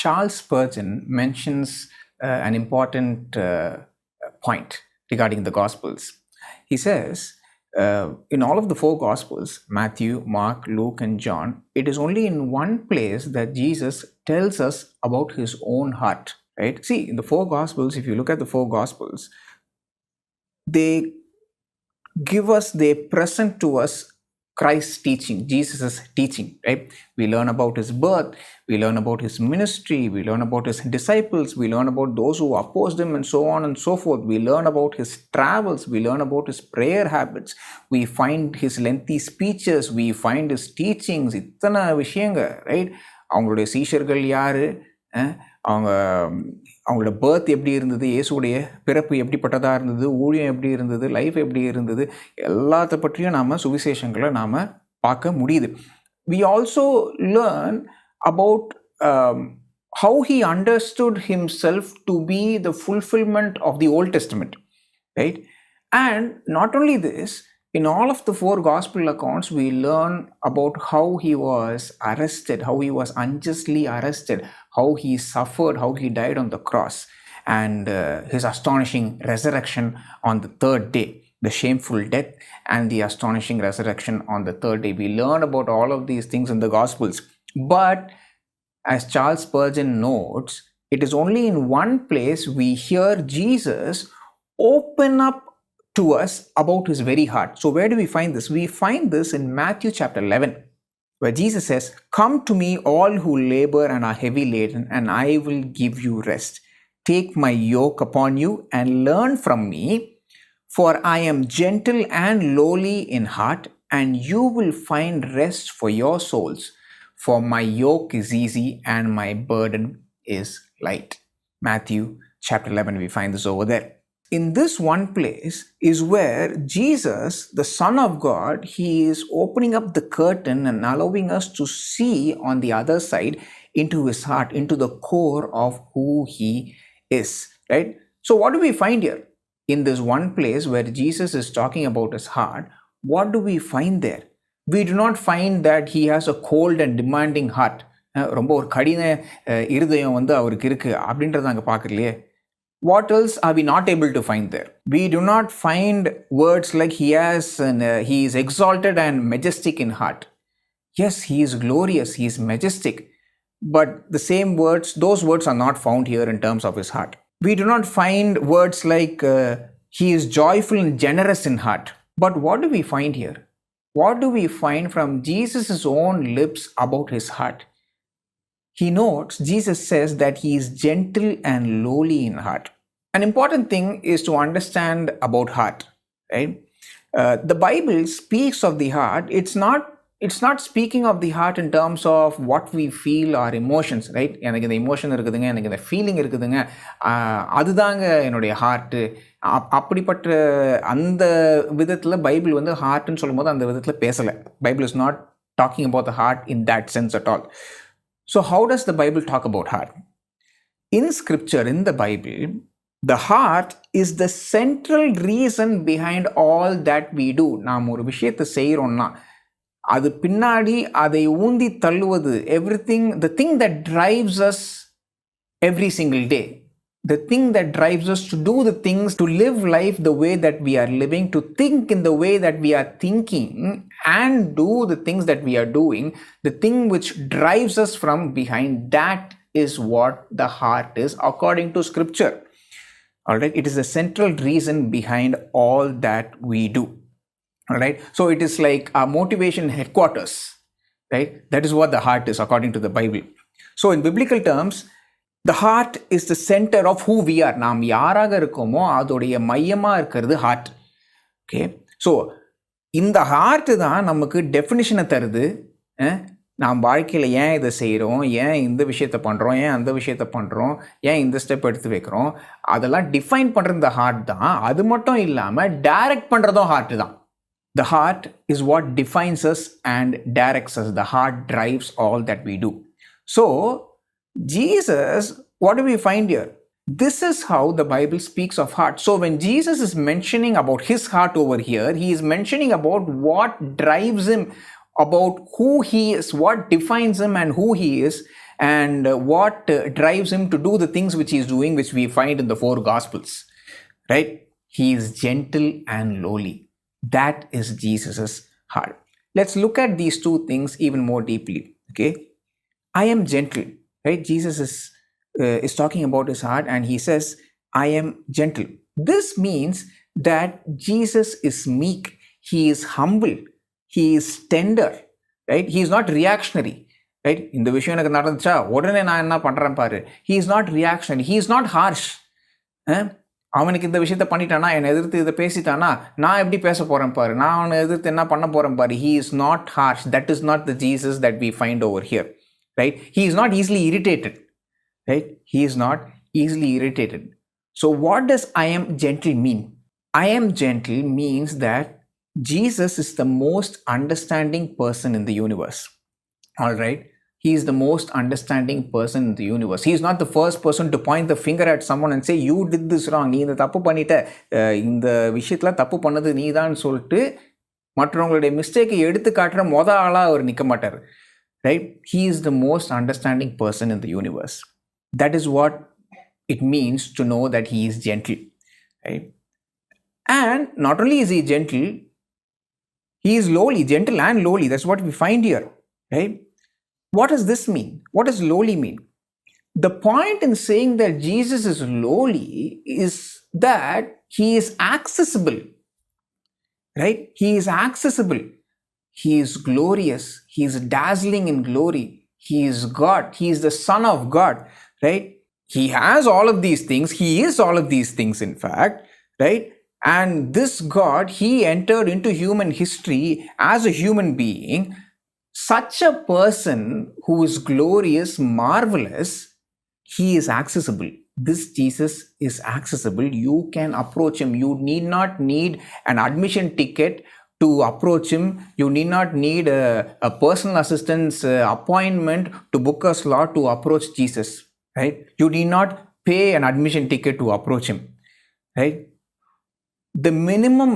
Charles Spurgeon mentions an important point regarding the Gospels. He says, in all of the 4 Gospels, Matthew, Mark, Luke, and John, it is only in one place that Jesus tells us about his own heart, right? See, in the 4 Gospels, if you look at the 4 Gospels, they present to us Christ's teaching, Jesus' teaching, right? We learn about his birth, we learn about his ministry, we learn about his disciples, we learn about those who opposed him, and so on and so forth. We learn about his travels, we learn about his prayer habits, we find his lengthy speeches, we find his teachings, இத்தனை விஷயங்க, right? அவங்களுடைய சீஷர்கள் யாரு, அவங்களோட birth எப்படி இருந்தது, இயேசுடைய பிறப்பு எப்படிப்பட்டதாக இருந்தது, ஊழியம் எப்படி இருந்தது, லைஃப் எப்படி இருந்தது, எல்லாத்த பற்றியும் நாம் சுவிசேஷங்களை நாம் பார்க்க முடியுது. We also learn about how he understood himself to be the fulfillment of the Old Testament, right? And not only this, in all of the 4 gospel accounts, we learn about how he was arrested, how he was unjustly arrested, how he suffered, how he died on the cross, and his astonishing resurrection on the 3rd day, the shameful death and the astonishing resurrection on the 3rd day. We learn about all of these things in the Gospels. But as Charles Spurgeon notes, it is only in one place we hear Jesus open up to us about his very heart. So where do we find this? We find this in Matthew chapter 11, where Jesus says, "Come to me all who labor and are heavy laden, and I will give you rest. Take my yoke upon you and learn from me, for I am gentle and lowly in heart, and you will find rest for your souls. For my yoke is easy and my burden is light." Matthew chapter 11, we find this over there. In this one place is where Jesus, the Son of God, he is opening up the curtain and allowing us to see on the other side into his heart, into the core of who he is, right? So what do we find here? In this one place where Jesus is talking about his heart, what do we find there? We do not find that he has a cold and demanding heart. ரொம்ப ஒரு கடின இருதயம் அவருக்கு இருக்கு அப்படின்றத நாங்கள் பார்க்கலையே. What else are we not able to find there? We do not find words like he is exalted and majestic in heart. Yes, he is glorious, he is majestic. But the same words, those words are not found here in terms of his heart. We do not find words like he is joyful and generous in heart. But what do we find here? What do we find from Jesus' own lips about his heart? He notes, Jesus says that he is gentle and lowly in heart. An important thing is to understand about heart, right? The Bible speaks of the heart. It's not speaking of the heart in terms of what we feel or emotions, right? எனக்கு இந்த emotion இருக்குதுங்க, எனக்கு இந்த feeling இருக்குதுங்க, அதுதாங்க என்னுடைய heart. அப்படிப்பட்ட அந்த விதத்தில் பைபிள் ஹார்ட்னு சொல்லும்போது அந்த விதத்தில் பேசலை. Bible is not talking about the heart in that sense at all. So how does the Bible talk about heart? In scripture, in the Bible, the heart is the central reason behind all that we do. நாம் ஒரு விஷயத்தை செய்கிறோம்னா அது பின்னாடி அதை Gandhi தள்ளுவது, everything, the thing that drives us every single day, the thing that drives us to do the things, to live life the way that we are living, to think in the way that we are thinking, and do the things that we are doing, the thing which drives us from behind, that is what the heart is according to scripture. All right, it is the central reason behind all that we do. All right, so it is like our motivation headquarters, right? That is what the heart is according to the Bible. So in biblical terms, the heart is the center of who we are. நாம் யாராக இருக்கோமோ அதோடைய மையமாக இருக்கிறது heart. Okay, so இந்த heart தான் நமக்கு டெஃபினிஷனை தருது. நாம் வாழ்க்கையில் ஏன் இதை செய்கிறோம், ஏன் இந்த விஷயத்தை பண்ணுறோம், ஏன் அந்த விஷயத்தை பண்ணுறோம், ஏன் இந்த ஸ்டெப் எடுத்து வைக்கிறோம், அதெல்லாம் டிஃபைன் பண்ணுறது இந்த ஹார்ட் தான். அது மட்டும் இல்லாமல் டைரக்ட் பண்ணுறதும் ஹார்ட்டு தான். The heart is what defines us and directs us. The heart drives all that we do. So Jesus, what do we find here? This is how the Bible speaks of heart. So when Jesus is mentioning about his heart over here, he is mentioning about what drives him, about who he is, what defines him and who he is. and what drives him to do the things which he is doing, which we find in the 4 Gospels, right? He is gentle and lowly. That is Jesus's heart. Let's look at these 2 things even more deeply, okay? I am gentle, right? Jesus is talking about his heart, and he says, I am gentle. This means that Jesus is meek, he is humble, he is tender, right? He is not reactionary, right? In the விஷயம் எனக்கு நடந்துச்சா உடனே நான் என்ன பண்றேன் பாரு. He is not reactionary, he is not harsh. அவனுக்கு இந்த விஷயத்த பண்ணிட்டானா, என்னை எதிர்த்து இதை பேசிட்டானா, நான் எப்படி பேச போறேன் பாரு, நான் அவனை எதிர்த்து என்ன பண்ண போறேன் பாரு. He is not harsh. That is not the Jesus that we find over here, right? He is not easily irritated, right? He is not easily irritated. So what does I am gentle mean? I am gentle means that Jesus is the most understanding person in the universe. All right? He is the most understanding person in the universe. He is not the first person to point the finger at someone and say, you did this wrong. நீ இந்த தப்பு பண்ணிட்ட, இந்த விஷயத்துல தப்பு பண்ணது நீ தான் சொல்லிட்டு மற்றவங்களுடைய மிஸ்டேக்கை எடுத்து காட்டுற ஆளா அவர் நிற்க மாட்டார், right? He is the most understanding person in the universe. That is what it means to know that he is gentle, right? And not only is he gentle, he is lowly, gentle and lowly. That's what we find here, right? What does this mean? What does lowly mean? The point in saying that Jesus is lowly is that he is accessible, right? He is accessible. He is glorious. He is dazzling in glory. He is God. He is the Son of God, right? He has all of these things. He is all of these things, in fact, right? And this God, he entered into human history as a human being. Such a person who is glorious, marvelous, he is accessible. This Jesus is accessible. You can approach him. You need not need an admission ticket to approach him. You need not need a personal assistance appointment to book a slot to approach Jesus, right? You need not pay an admission ticket to approach him, right? The minimum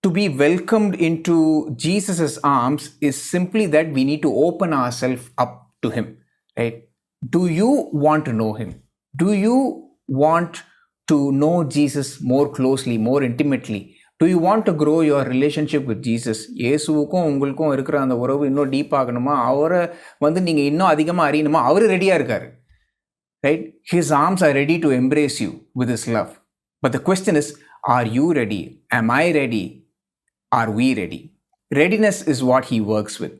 to be welcomed into Jesus's arms is simply that we need to open ourselves up to him, right? Do you want to know him? Do you want to know Jesus more closely, more intimately? Do you want to grow your relationship with Jesus? இயேசுவுக்கும் உங்களுக்கும் இருக்கிற அந்த உறவு இன்னும் deep ஆகணுமா, அவரை நீங்கள் இன்னும் அதிகமாக அறியணுமா, அவர் ரெடியாக இருக்காரு, right? His arms are ready to embrace you with his love. But the question is, are you ready? Am I ready? Are we ready? Readiness is what he works with.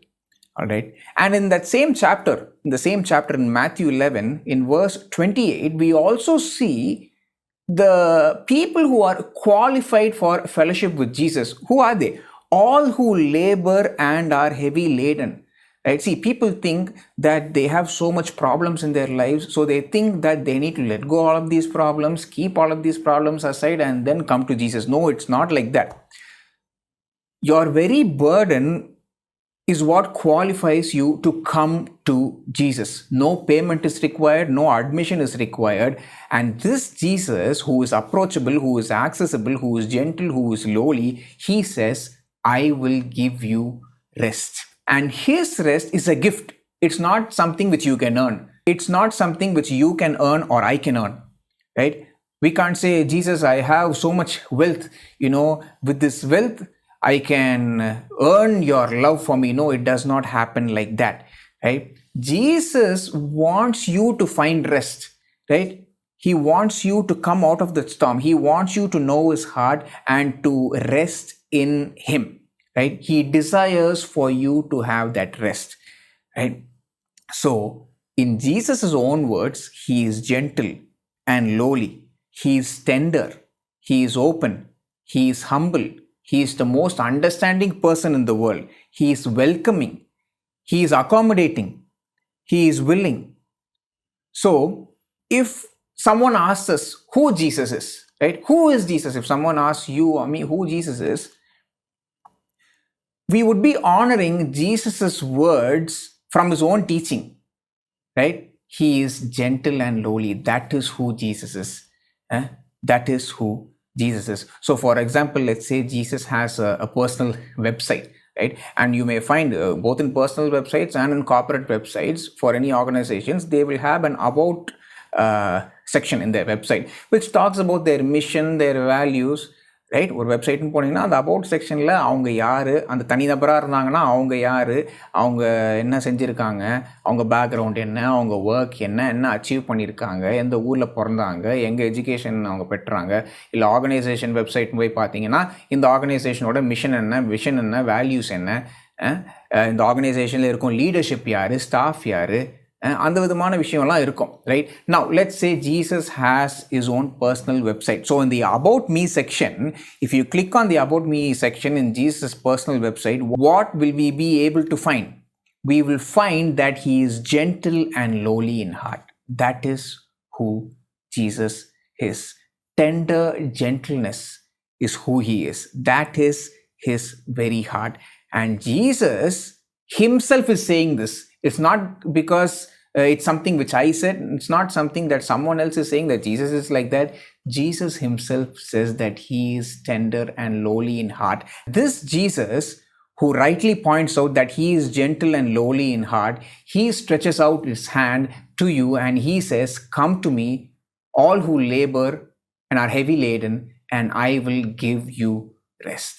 All right. And in that same chapter, in Matthew 11, in verse 28, we also see the people who are qualified for fellowship with Jesus. Who are they? All who labor and are heavy laden. Right? See, people think that they have so much problems in their lives, so they think that they need to let go all of these problems, keep all of these problems aside, and then come to Jesus. No, it's not like that. Your very burden is what qualifies you to come to Jesus. No payment is required, no admission is required. And this Jesus, who is approachable, who is accessible, who is gentle, who is lowly, he says, I will give you rest. And his rest is a gift. It's not something which you can earn. It's not something which you can earn or I can earn, right? We can't say, Jesus, I have so much wealth, with this wealth, I can earn your love for me. No, it does not happen like that, right? Jesus wants you to find rest, right? He wants you to come out of the storm. He wants you to know his heart and to rest in him, right? He desires for you to have that rest, right? So, in Jesus' own words, he is gentle and lowly. He is tender. He is open. He is humble. He is the most understanding person in the world. He is welcoming. He is accommodating. He is willing. So, if someone asks us who Jesus is, right? Who is Jesus? If someone asks you or me who Jesus is, we would be honoring Jesus' words from his own teaching, right? He is gentle and lowly. That is who Jesus is. That is who Jesus is. So, for example, let's say Jesus has a personal website, right? And you may find both in personal websites and in corporate websites for any organizations, they will have an about section in their website which talks about their mission, their values, right. ஒரு வெப்சைட்னு போனீங்கன்னா அந்த about செக்ஷனில் அவங்க யார், அந்த தனிநபராக இருந்தாங்கன்னா அவங்க யார், அவங்க என்ன செஞ்சுருக்காங்க, அவங்க பேக்ரவுண்ட் என்ன, அவங்க ஒர்க் என்ன அச்சீவ் பண்ணியிருக்காங்க, எந்த ஊரில் பிறந்தாங்க, எங்கே எஜுகேஷன் அவங்க பெற்றாங்க, இல்லை ஆர்கனைசேஷன் வெப்சைட் போய் பார்த்தீங்கன்னா இந்த ஆர்கனைசேஷனோட மிஷன் என்ன, விஷன் என்ன, வேல்யூஸ் என்ன, இந்த ஆர்கனைசேஷனில் இருக்கும் லீடர்ஷிப் யார், ஸ்டாஃப் யார், அந்த விதமான விஷயம்லாம் இருக்கும், right? Now let's say Jesus has his own personal website. So in the about me section, if you click on the about me section in Jesus' personal website, what will we be able to find? We will find that he is gentle and lowly in heart. That is who Jesus is. Tender gentleness is who he is. That is his very heart. And Jesus himself is saying this. It's not because it's something which I said. It's not something that someone else is saying that Jesus is like that. Jesus himself says that he is tender and lowly in heart. This Jesus, who rightly points out that he is gentle and lowly in heart, he stretches out his hand to you and he says, "Come to me, all who labor and are heavy laden, and I will give you rest."